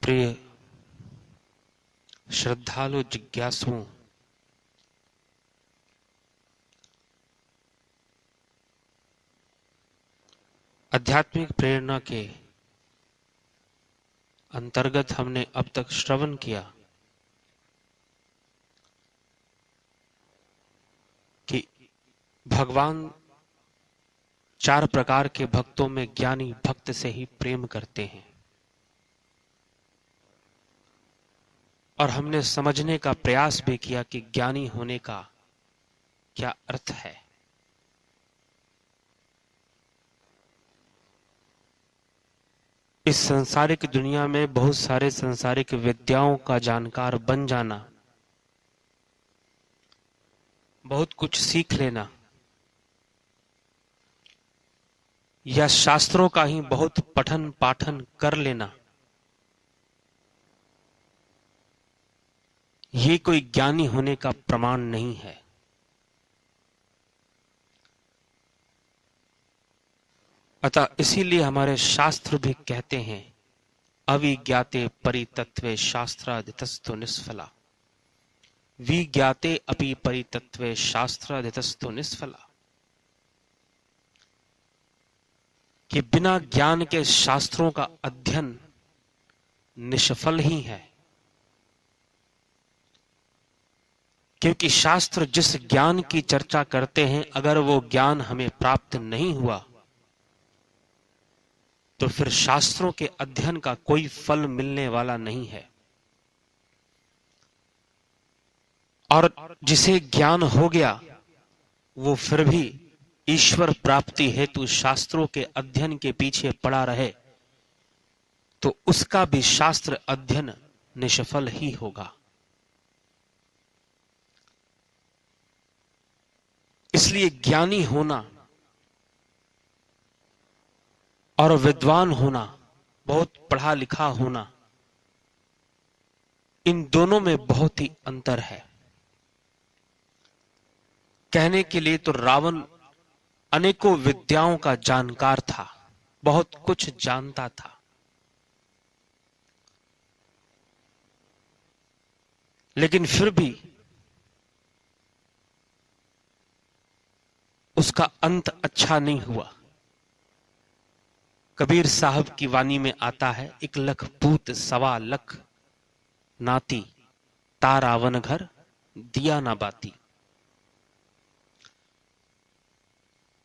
प्रिय श्रद्धालु जिज्ञासुओं, आध्यात्मिक प्रेरणा के अंतर्गत हमने अब तक श्रवण किया कि भगवान 4 प्रकार के भक्तों में ज्ञानी भक्त से ही प्रेम करते हैं, और हमने समझने का प्रयास भी किया कि ज्ञानी होने का क्या अर्थ है। इस सांसारिक दुनिया में बहुत सारे सांसारिक विद्याओं का जानकार बन जाना, बहुत कुछ सीख लेना, या शास्त्रों का ही बहुत पठन पाठन कर लेना, ये कोई ज्ञानी होने का प्रमाण नहीं है। अतः इसीलिए हमारे शास्त्र भी कहते हैं, अविज्ञाते परितत्वे शास्त्रादितस्तु निष्फला, विज्ञाते अपि परितत्वे शास्त्रादितस्तु निष्फला, कि बिना ज्ञान के शास्त्रों का अध्ययन निष्फल ही है। क्योंकि शास्त्र जिस ज्ञान की चर्चा करते हैं, अगर वो ज्ञान हमें प्राप्त नहीं हुआ तो फिर शास्त्रों के अध्ययन का कोई फल मिलने वाला नहीं है। और जिसे ज्ञान हो गया वो फिर भी ईश्वर प्राप्ति हेतु शास्त्रों के अध्ययन के पीछे पड़ा रहे तो उसका भी शास्त्र अध्ययन निष्फल ही होगा। इसलिए ज्ञानी होना और विद्वान होना, बहुत पढ़ा लिखा होना, इन दोनों में बहुत ही अंतर है। कहने के लिए तो रावण अनेकों विद्याओं का जानकार था, बहुत कुछ जानता था, लेकिन फिर भी उसका अंत अच्छा नहीं हुआ। कबीर साहब की वाणी में आता है, 1 लख पूत 1.25 लख नाती, ता रावण घर दिया ना बाती।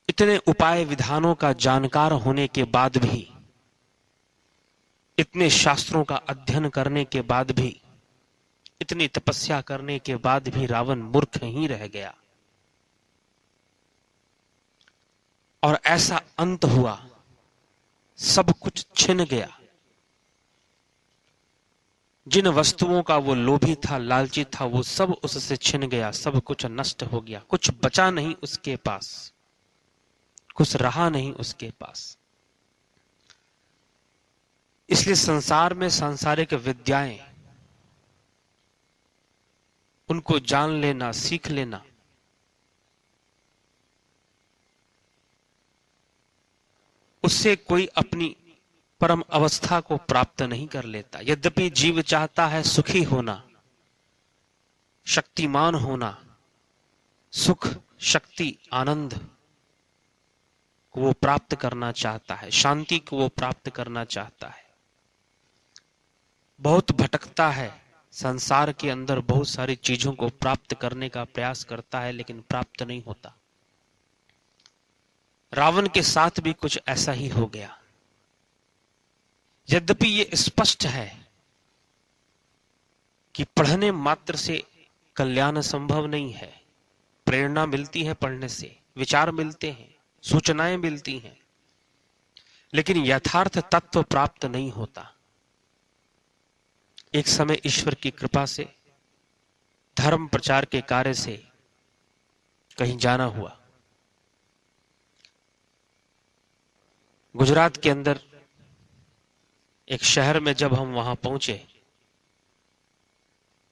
इतने उपाय विधानों का जानकार होने के बाद भी, इतने शास्त्रों का अध्ययन करने के बाद भी, इतनी तपस्या करने के बाद भी रावण मूर्ख ही रह गया। और ऐसा अंत हुआ, सब कुछ छिन गया। जिन वस्तुओं का वो लोभी था, लालची था, वो सब उससे छिन गया, सब कुछ नष्ट हो गया, कुछ बचा नहीं उसके पास, कुछ रहा नहीं उसके पास। इसलिए संसार में सांसारिक विद्याएं, उनको जान लेना, सीख लेना, उससे कोई अपनी परम अवस्था को प्राप्त नहीं कर लेता। यद्यपि जीव चाहता है सुखी होना, शक्तिमान होना, सुख, शक्ति, आनंद को वो प्राप्त करना चाहता है, शांति को वो प्राप्त करना चाहता है, बहुत भटकता है, संसार के अंदर बहुत सारी चीजों को प्राप्त करने का प्रयास करता है, लेकिन प्राप्त नहीं होता। रावण के साथ भी कुछ ऐसा ही हो गया। यद्यपि ये स्पष्ट है कि पढ़ने मात्र से कल्याण संभव नहीं है, प्रेरणा मिलती है पढ़ने से, विचार मिलते हैं, सूचनाएं मिलती हैं, लेकिन यथार्थ तत्व प्राप्त नहीं होता। एक समय ईश्वर की कृपा से धर्म प्रचार के कार्य से कहीं जाना हुआ। गुजरात के अंदर एक शहर में जब हम वहां पहुंचे,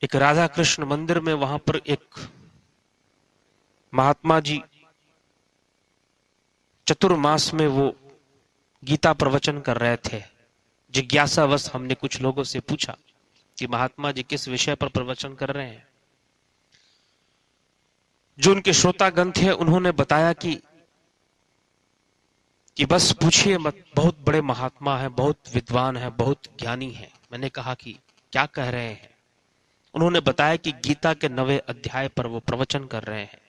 एक राधा कृष्ण मंदिर में, वहां पर एक महात्मा जी चतुर्मास में वो गीता प्रवचन कर रहे थे, जिज्ञासावश हमने कुछ लोगों से पूछा कि महात्मा जी किस विषय पर प्रवचन कर रहे हैं। जो उनके श्रोतागण थे उन्होंने बताया कि बस पूछिए मत, बहुत बड़े महात्मा हैं, बहुत विद्वान हैं, बहुत ज्ञानी हैं। मैंने कहा कि क्या कह रहे हैं? उन्होंने बताया कि गीता के 9वें अध्याय पर वो प्रवचन कर रहे हैं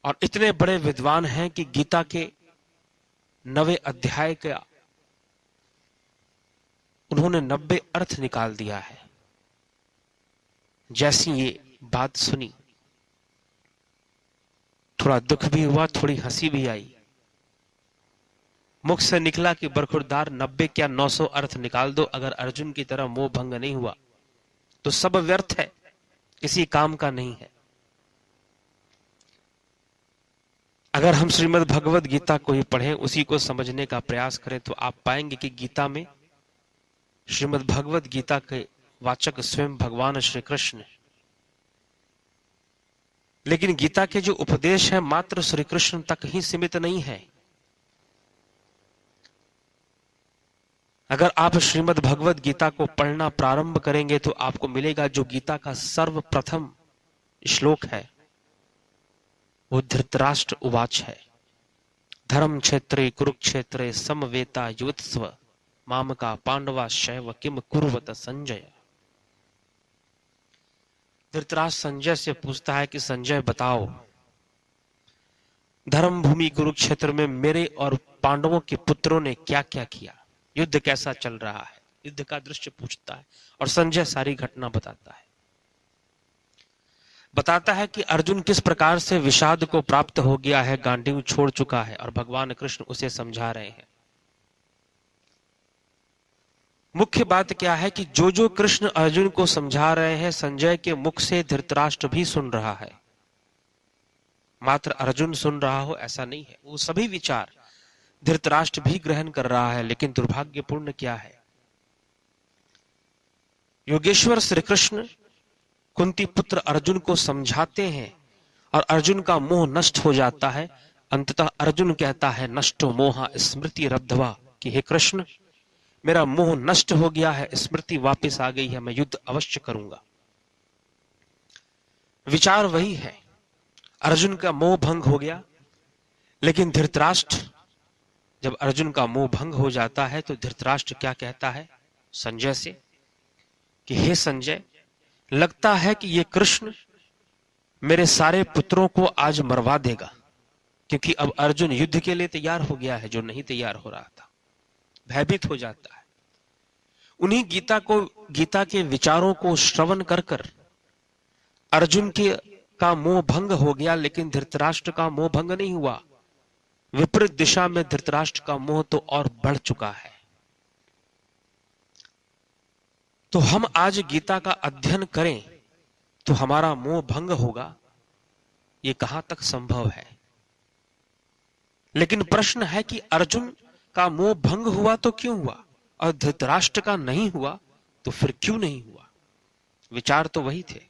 और इतने बड़े विद्वान हैं कि गीता के 9वें अध्याय का उन्होंने 90 अर्थ निकाल दिया है। जैसी ये बात सुनी, थोड़ा दुख भी हुआ, थोड़ी हंसी भी आई। मुख से निकला कि बरखुरदार 90 क्या 900 अर्थ निकाल दो, अगर अर्जुन की तरह मोह भंग नहीं हुआ तो सब व्यर्थ है, किसी काम का नहीं है। अगर हम श्रीमद् भगवद गीता को ही पढ़ें, उसी को समझने का प्रयास करें, तो आप पाएंगे कि गीता में श्रीमद् भगवद गीता के वाचक स्वयं भगवान श्री कृष्ण, लेकिन गीता के जो उपदेश है मात्र श्री कृष्ण तक ही सीमित नहीं है। अगर आप श्रीमद् भगवद गीता को पढ़ना प्रारंभ करेंगे तो आपको मिलेगा जो गीता का सर्वप्रथम श्लोक है वो धृतराष्ट्र उवाच है। धर्म क्षेत्रे कुरुक्षेत्रे समवेता युत्स्व मामका पांडवा शैव किम कुर्वत संजय। धृतराष्ट्र संजय से पूछता है कि संजय बताओ, धर्म भूमि कुरुक्षेत्र में मेरे और पांडवों के पुत्रों ने क्या क्या किया, युद्ध कैसा चल रहा है, युद्ध का दृश्य पूछता है और संजय सारी घटना बताता है कि अर्जुन किस प्रकार से विषाद को प्राप्त हो गया है, गांडीव छोड़ चुका है और भगवान कृष्ण उसे समझा रहे हैं। मुख्य बात क्या है कि जो कृष्ण अर्जुन को समझा रहे हैं संजय के मुख से धृतराष्ट्र भी सुन रहा है। मात्र अर्जुन सुन रहा हो ऐसा नहीं है, वो सभी विचार धृतराष्ट्र भी ग्रहण कर रहा है। लेकिन दुर्भाग्यपूर्ण क्या है, योगेश्वर श्री कृष्ण कुंती पुत्र अर्जुन को समझाते हैं और अर्जुन का मोह नष्ट हो जाता है। अंततः अर्जुन कहता है नष्टो मोहा स्मृति रब्धवा, कि हे कृष्ण मेरा मोह नष्ट हो गया है, स्मृति वापस आ गई है, मैं युद्ध अवश्य करूंगा। विचार वही है, अर्जुन का मोह भंग हो गया। लेकिन धृतराष्ट्र, जब अर्जुन का मोह भंग हो जाता है तो धृतराष्ट्र क्या कहता है संजय से कि हे संजय, लगता है कि ये कृष्ण मेरे सारे पुत्रों को आज मरवा देगा, क्योंकि अब अर्जुन युद्ध के लिए तैयार हो गया है, जो नहीं तैयार हो रहा था। भयभीत हो जाता है। उन्हीं गीता के विचारों को श्रवण कर अर्जुन का मोह भंग हो गया, लेकिन धृतराष्ट्र का मोह भंग नहीं हुआ। विपरीत दिशा में धृतराष्ट्र का मोह तो और बढ़ चुका है। तो हम आज गीता का अध्ययन करें तो हमारा मोह भंग होगा, ये कहां तक संभव है। लेकिन प्रश्न है कि अर्जुन का मोह भंग हुआ तो क्यों हुआ और धृतराष्ट्र का नहीं हुआ तो फिर क्यों नहीं हुआ। विचार तो वही थे,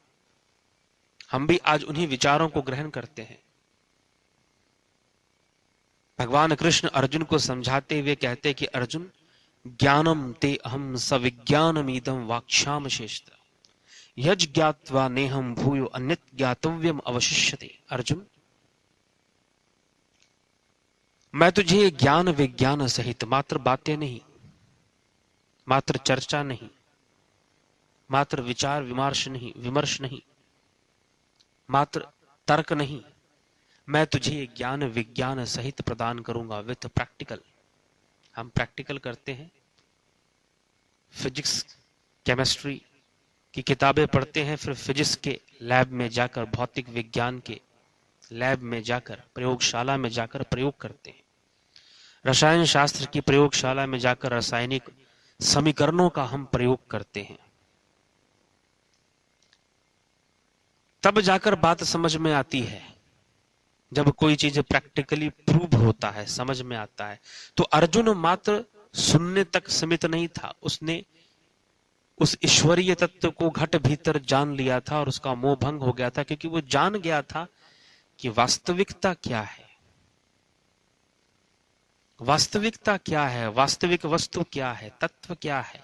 हम भी आज उन्हीं विचारों को ग्रहण करते हैं। भगवान कृष्ण अर्जुन को समझाते हुए कहते कि अर्जुन ज्ञानम ते अहम सविज्ञानमीदम वाक्ष्याम शेषत यज ज्ञात्वा नेहम भूयो अन्यत ज्ञातव्यम अवशिष्यते। अर्जुन, मैं तुझे ज्ञान विज्ञान सहित, मात्र बातें नहीं, मात्र चर्चा नहीं, मात्र विचार विमर्श नहीं, मात्र तर्क नहीं, मैं तुझे ज्ञान विज्ञान सहित प्रदान करूंगा विथ प्रैक्टिकल। हम प्रैक्टिकल करते हैं, फिजिक्स केमिस्ट्री की किताबें पढ़ते हैं, फिर फिजिक्स के लैब में जाकर, भौतिक विज्ञान के लैब में जाकर, प्रयोगशाला में जाकर प्रयोग करते हैं। रसायन शास्त्र की प्रयोगशाला में जाकर रासायनिक समीकरणों का हम प्रयोग करते हैं। तब जाकर बात समझ में आती है, जब कोई चीज प्रैक्टिकली प्रूव होता है, समझ में आता है। तो अर्जुन मात्र सुनने तक सीमित नहीं था, उसने उस ईश्वरीय तत्व को घट भीतर जान लिया था और उसका मोह भंग हो गया था, क्योंकि वो जान गया था कि वास्तविकता क्या है। वास्तविकता क्या है, वास्तविक वस्तु क्या है, तत्व क्या है,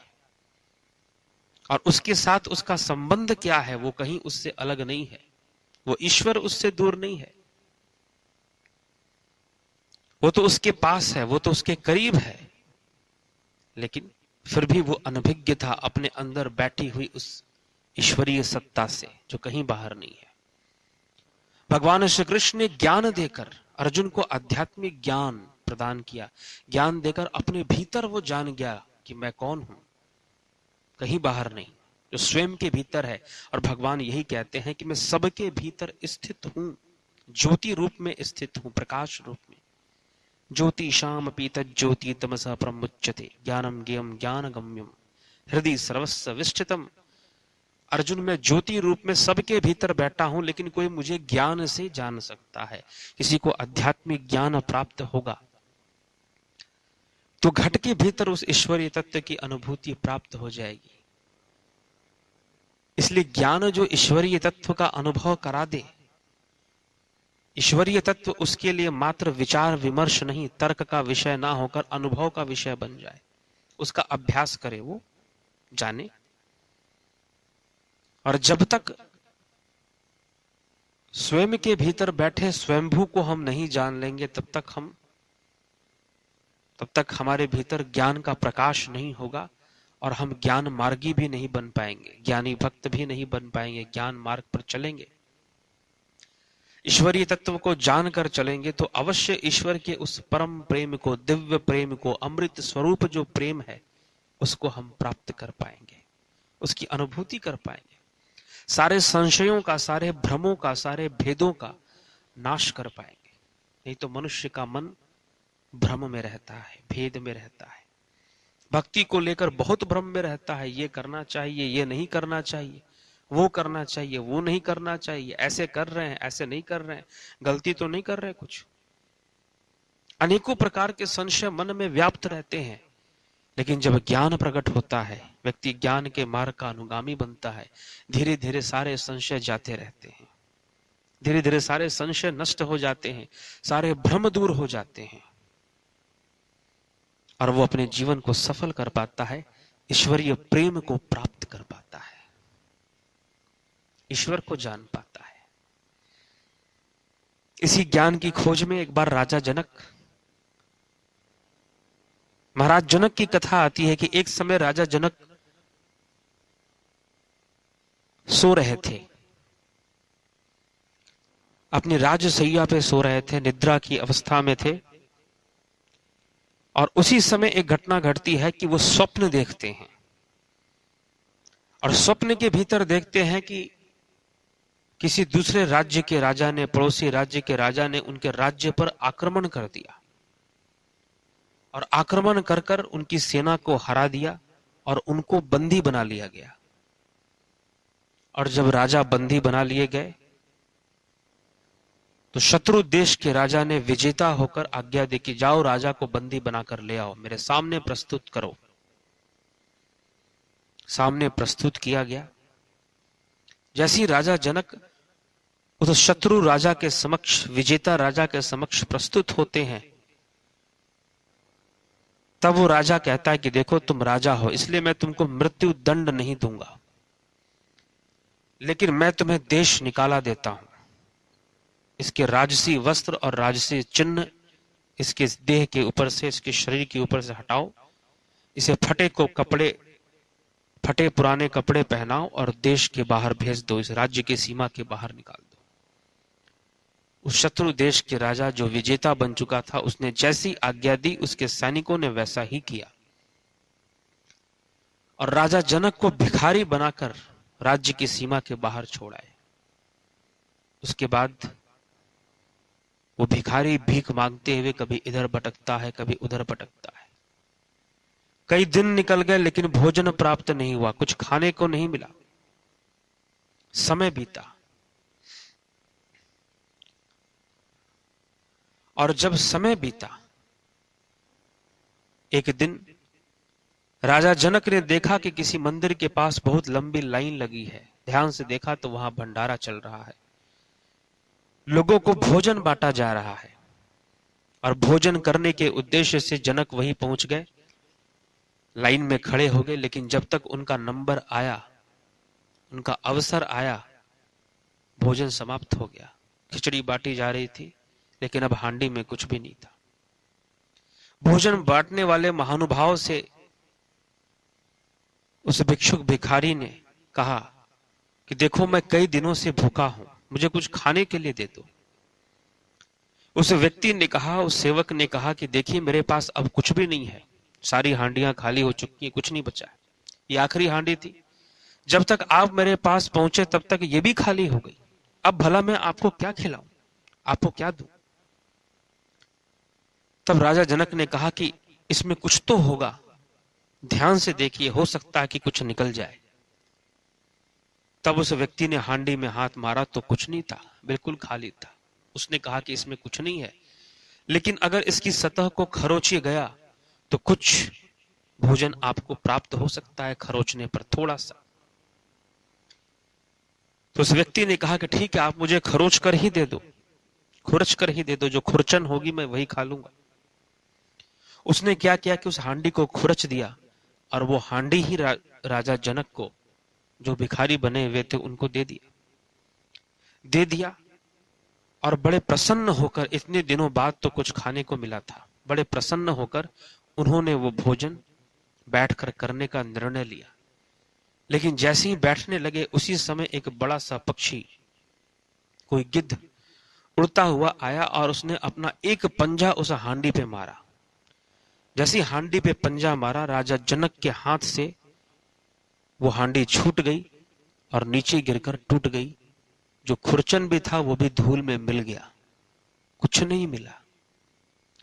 और उसके साथ उसका संबंध क्या है, वो कहीं उससे अलग नहीं है। वो ईश्वर उससे दूर नहीं है, वो तो उसके पास है, वो तो उसके करीब है, लेकिन फिर भी वो अनभिज्ञ था अपने अंदर बैठी हुई उस ईश्वरीय सत्ता से जो कहीं बाहर नहीं है। भगवान श्री कृष्ण ने ज्ञान देकर अर्जुन को आध्यात्मिक ज्ञान प्रदान किया। ज्ञान देकर अपने भीतर वो जान गया कि मैं कौन हूं, कहीं बाहर नहीं, जो स्वयं के भीतर है। और भगवान यही कहते हैं कि मैं सबके भीतर स्थित हूं, ज्योति रूप में स्थित हूं, प्रकाश रूप में। ज्योतिषाम पीत ज्योति तमसा प्रमुच्यते ज्ञानम ज्ञेयम ज्ञान गम्यम हृदय सर्वस्व विष्ठितम। अर्जुन, मैं ज्योति रूप में सबके भीतर बैठा हूं, लेकिन कोई मुझे ज्ञान से जान सकता है। किसी को आध्यात्मिक ज्ञान प्राप्त होगा तो घट के भीतर उस ईश्वरीय तत्व की अनुभूति प्राप्त हो जाएगी। इसलिए ज्ञान जो ईश्वरीय तत्व का अनुभव करा दे, ईश्वरीय तत्व उसके लिए मात्र विचार विमर्श नहीं, तर्क का विषय ना होकर अनुभव का विषय बन जाए, उसका अभ्यास करे, वो जाने। और जब तक स्वयं के भीतर बैठे स्वयंभू को हम नहीं जान लेंगे, तब तक हमारे भीतर ज्ञान का प्रकाश नहीं होगा और हम ज्ञान मार्गी भी नहीं बन पाएंगे, ज्ञानी भक्त भी नहीं बन पाएंगे, ज्ञान मार्ग पर चलेंगे। ईश्वरीय तत्व को जानकर चलेंगे तो अवश्य ईश्वर के उस परम प्रेम को, दिव्य प्रेम को, अमृत स्वरूप जो प्रेम है, उसको हम प्राप्त कर पाएंगे, उसकी अनुभूति कर पाएंगे। सारे संशयों का, सारे भ्रमों का, सारे भेदों का नाश कर पाएंगे। नहीं तो मनुष्य का मन भ्रम में रहता है, भेद में रहता है, भक्ति को लेकर बहुत भ्रम में रहता है। ये करना चाहिए, ये नहीं करना चाहिए, वो करना चाहिए, वो नहीं करना चाहिए, ऐसे कर रहे हैं, ऐसे नहीं कर रहे हैं, गलती तो नहीं कर रहे कुछ। अनेकों प्रकार के संशय मन में व्याप्त रहते हैं। लेकिन जब ज्ञान प्रकट होता है, व्यक्ति ज्ञान के मार्ग का अनुगामी बनता है, धीरे धीरे सारे संशय जाते रहते हैं, धीरे धीरे सारे संशय नष्ट हो जाते हैं, सारे भ्रम दूर हो जाते हैं, और वो अपने जीवन को सफल कर पाता है, ईश्वरीय प्रेम को प्राप्त कर पाता है, ईश्वर को जान पाता है। इसी ज्ञान की खोज में एक बार राजा जनक, महाराज जनक की कथा आती है कि एक समय राजा जनक सो रहे थे, अपनी राजसैया पे सो रहे थे, निद्रा की अवस्था में थे। और उसी समय एक घटना घटती है कि वो स्वप्न देखते हैं, और स्वप्न के भीतर देखते हैं कि किसी दूसरे राज्य के राजा ने, पड़ोसी राज्य के राजा ने उनके राज्य पर आक्रमण कर दिया, और आक्रमण कर कर उनकी सेना को हरा दिया और उनको बंदी बना लिया गया। और जब राजा बंदी बना लिए गए तो शत्रु देश के राजा ने विजेता होकर आज्ञा दी कि जाओ, राजा को बंदी बनाकर ले आओ, मेरे सामने प्रस्तुत करो। सामने प्रस्तुत किया गया। जैसी राजा जनक उस शत्रु राजा के समक्ष, विजेता राजा के समक्ष प्रस्तुत होते हैं, तब वो राजा कहता है कि देखो, तुम राजा हो, इसलिए मैं तुमको मृत्यु दंड नहीं दूंगा, लेकिन मैं तुम्हें देश निकाला देता हूं। इसके राजसी वस्त्र और राजसी चिन्ह इसके देह के ऊपर से, इसके शरीर के ऊपर से हटाओ, इसे फटे पुराने कपड़े पहनाओ और देश के बाहर भेज दो, इस राज्य की सीमा के बाहर निकाल दो। उस शत्रु देश के राजा जो विजेता बन चुका था, उसने जैसी आज्ञा दी, उसके सैनिकों ने वैसा ही किया, और राजा जनक को भिखारी बनाकर राज्य की सीमा के बाहर छोड़ाए। उसके बाद वो भिखारी भीख मांगते हुए कभी इधर भटकता है, कभी उधर भटकता है। कई दिन निकल गए लेकिन भोजन प्राप्त नहीं हुआ, कुछ खाने को नहीं मिला। समय बीता, और जब समय बीता, एक दिन राजा जनक ने देखा कि किसी मंदिर के पास बहुत लंबी लाइन लगी है। ध्यान से देखा तो वहां भंडारा चल रहा है, लोगों को भोजन बांटा जा रहा है। और भोजन करने के उद्देश्य से जनक वहीं पहुंच गए, लाइन में खड़े हो गए। लेकिन जब तक उनका नंबर आया, उनका अवसर आया, भोजन समाप्त हो गया। खिचड़ी बांटी जा रही थी, लेकिन अब हांडी में कुछ भी नहीं था। भोजन बांटने वाले महानुभाव से उस भिक्षुक भिखारी ने कहा कि देखो, मैं कई दिनों से भूखा हूं, मुझे कुछ खाने के लिए दे दो। उस व्यक्ति ने कहा, उस सेवक ने कहा कि देखिए, मेरे पास अब कुछ भी नहीं है, सारी हांडियां खाली हो चुकी हैं, कुछ नहीं बचा है, ये आखिरी हांडी थी। जब तक आप मेरे पास पहुंचे तब तक ये भी खाली हो गई। अब भला मैं आपको क्या खिलाऊं, आपको क्या दूं? तब राजा जनक ने कहा कि इसमें कुछ तो होगा, ध्यान से देखिए, हो सकता है कि कुछ निकल जाए। तब उस व्यक्ति ने हांडी में हाथ मारा तो कुछ नहीं था, बिल्कुल खाली था। उसने कहा कि इसमें कुछ नहीं है, लेकिन अगर इसकी सतह को खरोचे गया तो कुछ भोजन आपको प्राप्त हो सकता है, खरोचने पर थोड़ा सा। तो उस व्यक्ति ने कहा कि ठीक है, आप मुझे खरोच कर ही दे दो, खुरच कर ही दे दो, जो खुरचन होगी मैं वही खा लूंगा। उसने क्या किया कि उस हांडी को खुरच दिया, और वो हांडी ही राजा जनक को, जो भिखारी बने हुए थे, उनको दे दिया। और बड़े प्रसन्न होकर, इतने दिनों बाद तो कुछ खाने को मिला था, बड़े प्रसन्न होकर उन्होंने वो भोजन बैठकर करने का निर्णय लिया। लेकिन जैसे ही बैठने लगे, उसी समय एक बड़ा सा पक्षी, कोई गिद्ध, उड़ता हुआ आया और उसने अपना एक पंजा उस हांडी पे मारा। जैसे हांडी पे पंजा मारा, राजा जनक के हाथ से वो हांडी छूट गई और नीचे गिरकर टूट गई। जो खुरचन भी था वो भी धूल में मिल गया, कुछ नहीं मिला।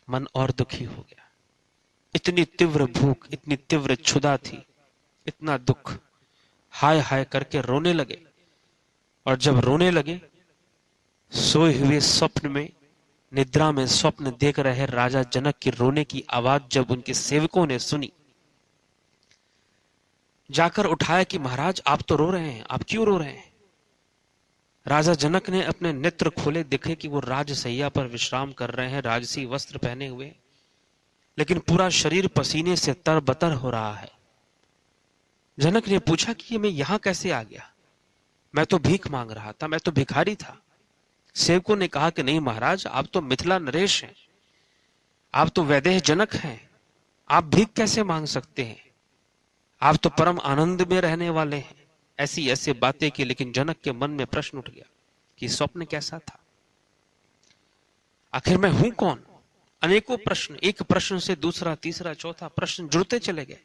मन और दुखी हो गया। इतनी तीव्र भूख, इतनी तीव्र क्षुधा थी, इतना दुख, हाय हाय करके रोने लगे। और जब रोने लगे, सोए हुए स्वप्न में, निद्रा में स्वप्न देख रहे राजा जनक की रोने की आवाज जब उनके सेवकों ने सुनी, जाकर उठाया कि महाराज, आप तो रो रहे हैं, आप क्यों रो रहे हैं? राजा जनक ने अपने नेत्र खोले, देखे कि वो राजसैया पर विश्राम कर रहे हैं, राजसी वस्त्र पहने हुए, लेकिन पूरा शरीर पसीने से तरबतर हो रहा है। जनक ने पूछा कि मैं यहां कैसे आ गया? मैं तो भीख मांग रहा था, मैं तो भिखारी था। सेवकों ने कहा कि नहीं महाराज, आप तो मिथिला नरेश हैं, आप तो वैदेह जनक हैं, आप भीख कैसे मांग सकते हैं? आप तो परम आनंद में रहने वाले हैं। ऐसी ऐसी बातें की, लेकिन जनक के मन में प्रश्न उठ गया कि स्वप्न कैसा था, आखिर मैं हूं कौन? अनेकों प्रश्न, एक प्रश्न से दूसरा, तीसरा, चौथा प्रश्न जुड़ते चले गए।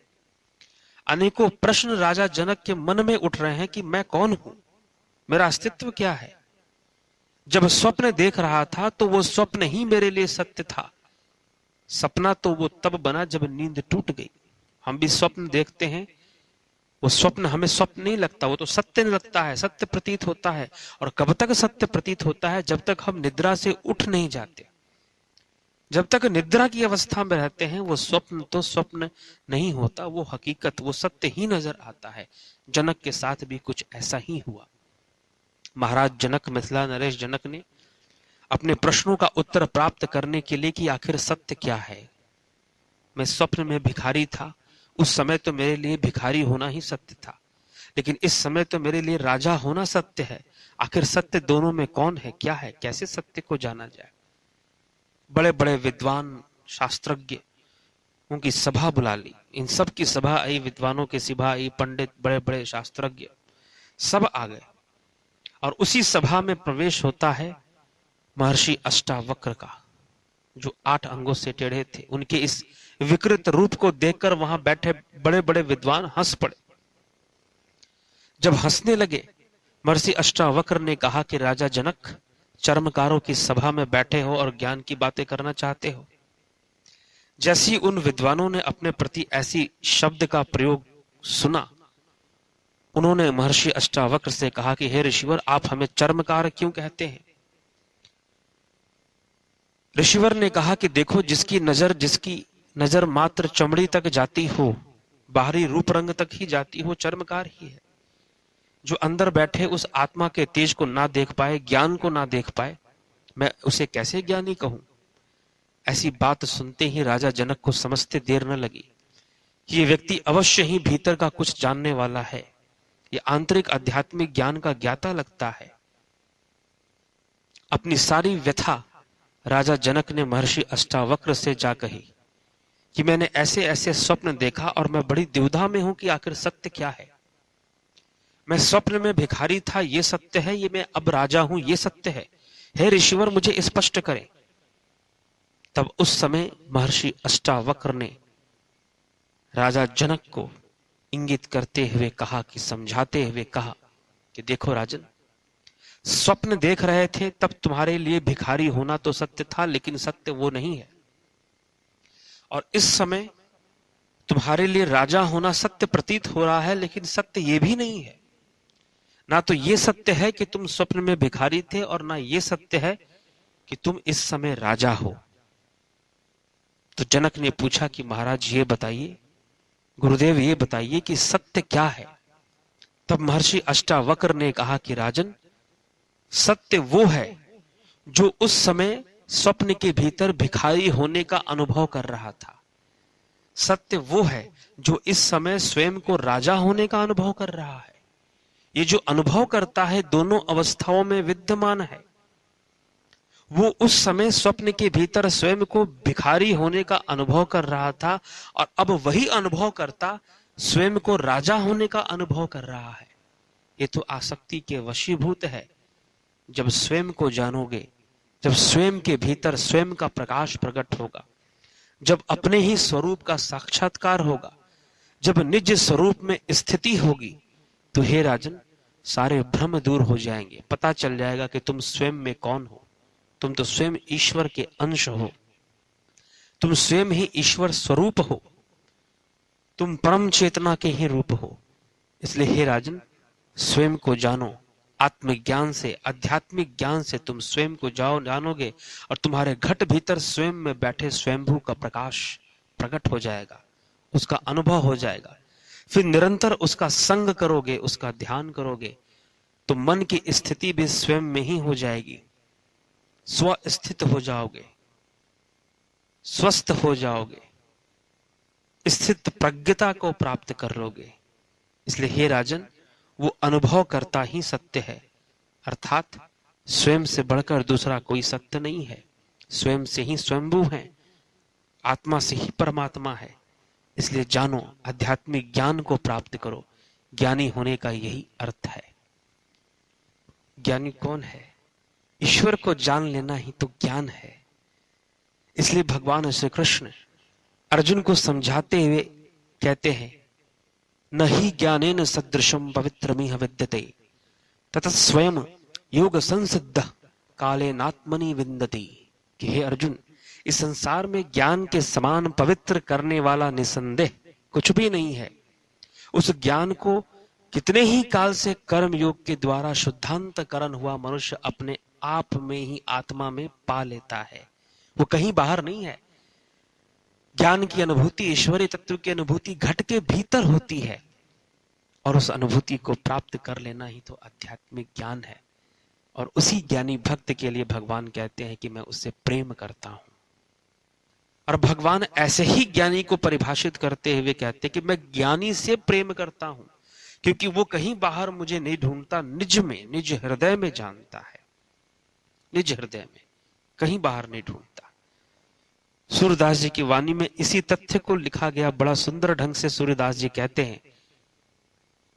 अनेकों प्रश्न राजा जनक के मन में उठ रहे हैं कि मैं कौन हूं, मेरा अस्तित्व क्या है? जब स्वप्न देख रहा था तो वो स्वप्न ही मेरे लिए सत्य था। सपना तो वो तब बना जब नींद टूट गई। हम भी स्वप्न देखते हैं, वो स्वप्न हमें स्वप्न नहीं लगता, वो तो सत्य लगता है, सत्य प्रतीत होता है। और कब तक सत्य प्रतीत होता है? जब तक हम निद्रा से उठ नहीं जाते। जब तक निद्रा की अवस्था में रहते हैं, वो स्वप्न तो स्वप्न नहीं होता, वो हकीकत, वो सत्य ही नजर आता है। जनक के साथ भी कुछ ऐसा ही हुआ। महाराज जनक, मिथिला नरेश जनक ने अपने प्रश्नों का उत्तर प्राप्त करने के लिए कि आखिर सत्य क्या है। मैं स्वप्न में भिखारी था, उस समय तो मेरे लिए भिखारी होना ही सत्य था, लेकिन इस समय तो मेरे लिए राजा होना सत्य है। आखिर सत्य दोनों में कौन है, क्या है, कैसे सत्य को जाना जाए? बड़े बड़े विद्वान, शास्त्रज्ञ, उनकी सभा बुला ली। इन सब की सभा आई, विद्वानों की सभा आई, पंडित, बड़े बड़े शास्त्रज्ञ सब आ गए। और उसी सभा में प्रवेश होता है महर्षि अष्टावक्र का, जो 8 अंगों से टेढ़े थे। उनके इस विकृत रूप को देखकर वहां बैठे बड़े बड़े विद्वान हंस पड़े। जब हंसने लगे, महर्षि अष्टावक्र ने कहा कि राजा जनक, चर्मकारों की सभा में बैठे हो और ज्ञान की बातें करना चाहते हो। जैसी उन विद्वानों ने अपने प्रति ऐसी शब्द का प्रयोग सुना, उन्होंने महर्षि अष्टावक्र से कहा कि हे ऋषिवर, आप हमें चर्मकार क्यों कहते हैं? ऋषिवर ने कहा कि देखो, जिसकी नजर मात्र चमड़ी तक जाती हो, बाहरी रूप रंग तक ही जाती हो, चर्मकार ही है। जो अंदर बैठे उस आत्मा के तेज को ना देख पाए, ज्ञान को ना देख पाए, मैं उसे कैसे ज्ञानी कहूं? ऐसी बात सुनते ही राजा जनक को समझते देर न लगी कि ये व्यक्ति अवश्य ही भीतर का कुछ जानने वाला है, ये आंतरिक आध्यात्मिक ज्ञान का ज्ञाता लगता है। अपनी सारी व्यथा राजा जनक ने महर्षि अष्टावक्र से जा कही कि मैंने ऐसे ऐसे स्वप्न देखा और मैं बड़ी दुविधा में हूं कि आखिर सत्य क्या है। मैं स्वप्न में भिखारी था, ये सत्य है, ये मैं अब राजा हूं, ये सत्य है। हे ऋषिवर, मुझे स्पष्ट करें। तब उस समय महर्षि अष्टावक्र ने राजा जनक को इंगित करते हुए कहा कि समझाते हुए कहा कि देखो राजन, स्वप्न देख रहे थे तब तुम्हारे लिए भिखारी होना तो सत्य था, लेकिन सत्य वो नहीं है। और इस समय तुम्हारे लिए राजा होना सत्य प्रतीत हो रहा है, लेकिन सत्य ये भी नहीं है। ना तो ये सत्य है कि तुम स्वप्न में भिखारी थे, और ना ये सत्य है कि तुम इस समय राजा हो। तो जनक ने पूछा कि महाराज ये बताइए, गुरुदेव ये बताइए कि सत्य क्या है। तब महर्षि अष्टावक्र ने कहा कि राजन, सत्य वो है जो उस समय स्वप्न के भीतर भिखारी होने का अनुभव कर रहा था। सत्य वो है जो इस समय स्वयं को राजा होने का अनुभव कर रहा है। ये जो अनुभव करता है दोनों अवस्थाओं में विद्यमान है। वो उस समय स्वप्न के भीतर स्वयं को भिखारी होने का अनुभव कर रहा था, और अब वही अनुभव करता स्वयं को राजा होने का अनुभव कर रहा है। ये तो आसक्ति के वशीभूत है। जब स्वयं को जानोगे, जब स्वयं के भीतर स्वयं का प्रकाश प्रकट होगा, जब अपने ही स्वरूप का साक्षात्कार होगा, जब निज स्वरूप में स्थिति होगी, तो हे राजन, सारे भ्रम दूर हो जाएंगे। पता चल जाएगा कि तुम स्वयं में कौन हो। तुम तो स्वयं ईश्वर के अंश हो, तुम स्वयं ही ईश्वर स्वरूप हो, तुम परम चेतना के ही रूप हो। इसलिए हे राजन, स्वयं को जानो। आत्मज्ञान से, आध्यात्मिक ज्ञान से तुम स्वयं को जानोगे, और तुम्हारे घट भीतर स्वयं में बैठे स्वयंभू का प्रकाश प्रकट हो जाएगा, उसका अनुभव हो जाएगा। फिर निरंतर उसका संग करोगे, उसका ध्यान करोगे, तो मन की स्थिति भी स्वयं में ही हो जाएगी। स्वस्थित हो जाओगे, स्वस्थ हो जाओगे, स्थित प्रज्ञता को प्राप्त कर लोगे। इसलिए हे राजन, वो अनुभव करता ही सत्य है, अर्थात स्वयं से बढ़कर दूसरा कोई सत्य नहीं है। स्वयं से ही स्वयंभू है, आत्मा से ही परमात्मा है। इसलिए जानो, आध्यात्मिक ज्ञान को प्राप्त करो। ज्ञानी होने का यही अर्थ है। ज्ञानी कौन है? ईश्वर को जान लेना ही तो ज्ञान है। इसलिए भगवान श्री कृष्ण अर्जुन को समझाते हुए कहते हैं, न ही ज्ञानेन सदृशम पवित्रमिह विद्यते ततः स्वयं योग संसिद्ध कालेनात्मनि विन्दति। कि हे अर्जुन, इस संसार में ज्ञान के समान पवित्र करने वाला निसंदेह कुछ भी नहीं है। उस ज्ञान को कितने ही काल से कर्म योग के द्वारा शुद्धांतकरण हुआ मनुष्य अपने आप में ही आत्मा में पा लेता है, वो कहीं बाहर नहीं है। ज्ञान की अनुभूति, ईश्वरीय तत्व की अनुभूति घट के भीतर होती है, और उस अनुभूति को प्राप्त कर लेना ही तो आध्यात्मिक ज्ञान है। और उसी ज्ञानी भक्त के लिए भगवान कहते हैं कि मैं उससे प्रेम करता हूं। और भगवान ऐसे ही ज्ञानी को परिभाषित करते हुए कहते हैं कि मैं ज्ञानी से प्रेम करता हूं, क्योंकि वो कहीं बाहर मुझे नहीं ढूंढता, निज में, निज हृदय में जानता है। निज हृदय में, कहीं बाहर नहीं ढूंढता। सूरदास जी की वाणी में इसी तथ्य को लिखा गया बड़ा सुंदर ढंग से। सूरदास जी कहते हैं,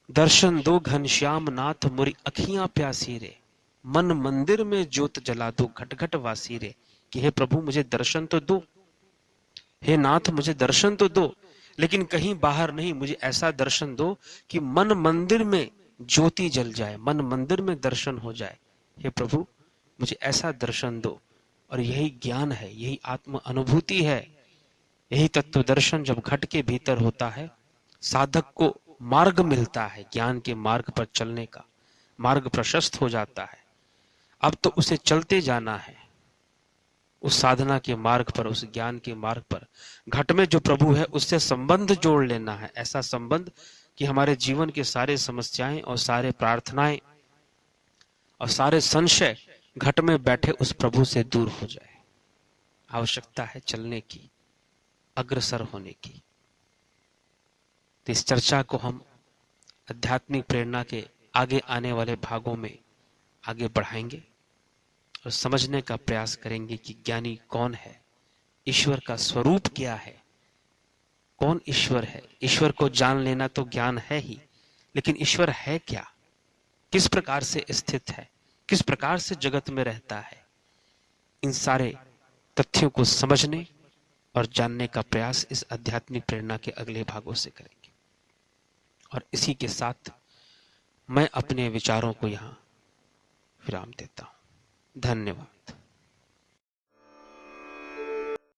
दर्शन दो घनश्याम नाथ मुरी अखियां प्यासी रे, मन मंदिर में ज्योत जला दो घट घट वासी रे। कि हे प्रभु, मुझे दर्शन तो दो, हे नाथ मुझे दर्शन तो दो, लेकिन कहीं बाहर नहीं, मुझे ऐसा दर्शन दो कि मन मंदिर में ज्योति जल जाए, मन मंदिर में दर्शन हो जाए। हे प्रभु, मुझे ऐसा दर्शन दो। और यही ज्ञान है, यही आत्म अनुभूति है, यही तत्व दर्शन जब घट के भीतर होता है, साधक को मार्ग मिलता है। ज्ञान के मार्ग पर चलने का मार्ग प्रशस्त हो जाता है। अब तो उसे चलते जाना है, उस साधना के मार्ग पर, उस ज्ञान के मार्ग पर। घट में जो प्रभु है उससे संबंध जोड़ लेना है, ऐसा संबंध कि हमारे जीवन के सारे समस्याएं और सारे प्रार्थनाएं और सारे संशय घट में बैठे उस प्रभु से दूर हो जाए। आवश्यकता है चलने की, अग्रसर होने की। तो इस चर्चा को हम आध्यात्मिक प्रेरणा के आगे आने वाले भागों में आगे बढ़ाएंगे और समझने का प्रयास करेंगे कि ज्ञानी कौन है, ईश्वर का स्वरूप क्या है, कौन ईश्वर है। ईश्वर को जान लेना तो ज्ञान है ही, लेकिन ईश्वर है क्या, किस प्रकार से स्थित है, किस प्रकार से जगत में रहता है। इन सारे तथ्यों को समझने और जानने का प्रयास इस आध्यात्मिक प्रेरणा के अगले भागों से करेंगे। और इसी के साथ मैं अपने विचारों को यहां विराम देता हूं। धन्यवाद।